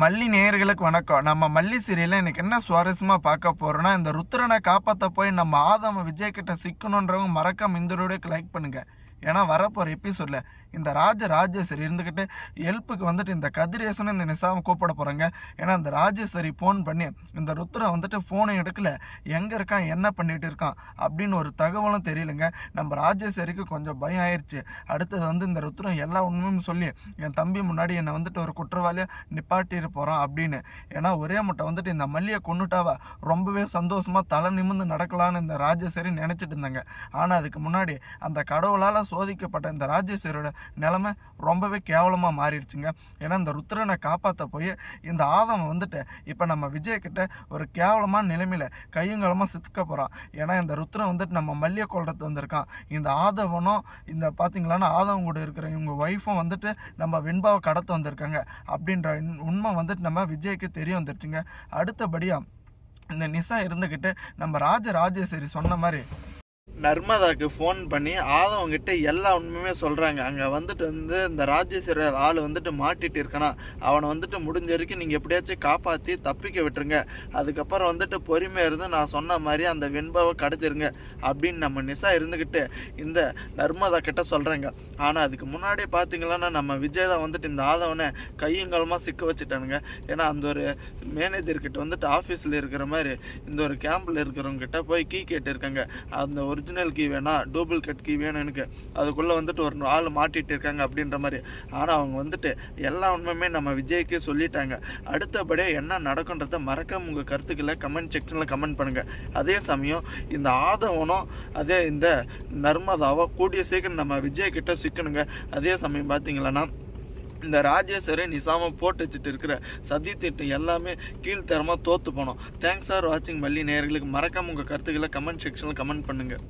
மல்லி நேயர்களுக்கு வணக்கம். நம்ம மல்லி சீரியல்ல இன்னைக்கு என்ன சுவாரஸ்யமா பார்க்க போறோம்னா, இந்த ருத்ரனை காப்பாற்ற போய் நம்ம ஆதம விஜய் கிட்ட சிக்கணுன்றவங்க மறக்காம இந்த வீடியோக்கு லைக் பண்ணுங்க. ஏன்னா வரப்போகிற எபிசோட்ல இந்த ராஜேஸ்வரி இருந்துக்கிட்டு ஹெல்ப்புக்கு வந்துட்டு இந்த கதிரேசனும் இந்த நிசாவை கூப்பிட போகிறாங்க. ஏன்னா இந்த ராஜேஸ்வரி ஃபோன் பண்ணி இந்த ருத்ரன் வந்துட்டு ஃபோனை எடுக்கல, எங்கே இருக்கான், என்ன பண்ணிட்டு இருக்கான் அப்படின்னு ஒரு தகவலும் தெரியலைங்க. நம்ம ராஜேஸ்வரிக்கு கொஞ்சம் பயம் ஆயிடுச்சு. அடுத்தது இந்த ருத்ரன் எல்லா உண்மையும் சொல்லி என் தம்பி முன்னாடி என்னை வந்துட்டு ஒரு குற்றவாளியாக நிப்பாட்டிட்டு போகிறான் அப்படின்னு. ஏன்னா ஒரே முட்டை இந்த மல்லியை கொண்டுட்டாவா ரொம்பவே சந்தோஷமாக தலை நிமிர்ந்து நடக்கலான்னு இந்த ராஜேஸ்வரி நினச்சிட்டு இருந்தாங்க. ஆனால் அதுக்கு முன்னாடி அந்த கடவுளால் சோதிக்கப்பட்ட இந்த ராஜேஸ்வரியோட நிலைமை ரொம்பவே கேவலமாக மாறிடுச்சுங்க. ஏன்னா இந்த ருத்ரனை காப்பாற்ற போய் இந்த ஆதம் இப்போ நம்ம விஜய் கிட்ட ஒரு கேவலமான நிலைமையில் கையங்கலமாக சித்துக்க போகிறான். ஏன்னா இந்த ருத்ரன் நம்ம மல்லியை கொள்றது வந்திருக்கான். இந்த ஆதவனும் இந்த பார்த்தீங்களான்னா ஆதவன் கூட இருக்கிற இவங்க ஒய்ஃபும் நம்ம வெண்பாவை கடத்த வந்திருக்காங்க அப்படின்ற உண்மை நம்ம விஜய்க்கு தெரிய வந்துருச்சுங்க. அடுத்தபடியாக இந்த நிசா இருந்துக்கிட்டு நம்ம ராஜேஸ்வரி சொன்ன மாதிரி நர்மதாவுக்கு ஃபோன் பண்ணி ஆதவங்கிட்ட எல்லா உண்மையுமே சொல்கிறாங்க. அங்கே இந்த ராஜேஸ்வரி ஆள் மாட்டிட்டு இருக்கானா, அவனை முடிஞ்ச வரைக்கும் நீங்கள் எப்படியாச்சும் காப்பாற்றி தப்பிக்க விட்டுருங்க. அதுக்கப்புறம் பொறுமையாக இருந்து நான் சொன்ன மாதிரி அந்த வெண்பாவை கடத்திருங்க அப்படின்னு நம்ம நிசா இருந்துக்கிட்டு இந்த நர்மதா கிட்ட சொல்கிறாங்க. ஆனால் அதுக்கு முன்னாடியே பார்த்தீங்களான்னா நம்ம விஜய் தான் இந்த ஆதவனை கையங்காலமாக சிக்க வச்சுட்டானுங்க. ஏன்னா அந்த ஒரு மேனேஜர்கிட்ட ஆஃபீஸில் இருக்கிற மாதிரி இந்த ஒரு கேம்பில் இருக்கிறவங்க கிட்ட போய் கீ கேட்டிருக்காங்க. அந்த ஒரிஜினல் கீ வேணா, டூப்ளிகேட் கீ வேணும் எனக்கு, அதுக்குள்ளே ஒரு ஆள் மாட்டிட்டு இருக்காங்க அப்படின்ற மாதிரி. ஆனால் அவங்க எல்லா உண்மையுமே நம்ம விஜய்க்கு சொல்லிட்டாங்க. அடுத்தபடியாக என்ன நடக்குன்றத மறக்காம உங்கள் கருத்துக்களை கமெண்ட் செக்ஷனில் கமெண்ட் பண்ணுங்கள். அதே சமயம் இந்த ஆதவனும் அதே இந்த நர்மதாவோ கூடிய சீக்கிரம் நம்ம விஜய் கிட்ட சிக்கணுங்க. அதே சமயம் பார்த்தீங்களன்னா இந்த ராஜேஸ்வரி நிசாம போட்டு வச்சுட்டு இருக்கிற சதி திட்டம் எல்லாமே கீழ்த்தரமாக தோற்று போனோம். தேங்க்ஸ் ஃபார் வாட்சிங். மல்லி நேயர்களுக்கு மறக்காம உங்கள் கருத்துக்களை கமெண்ட் செக்ஷனில் கமெண்ட் பண்ணுங்கள்.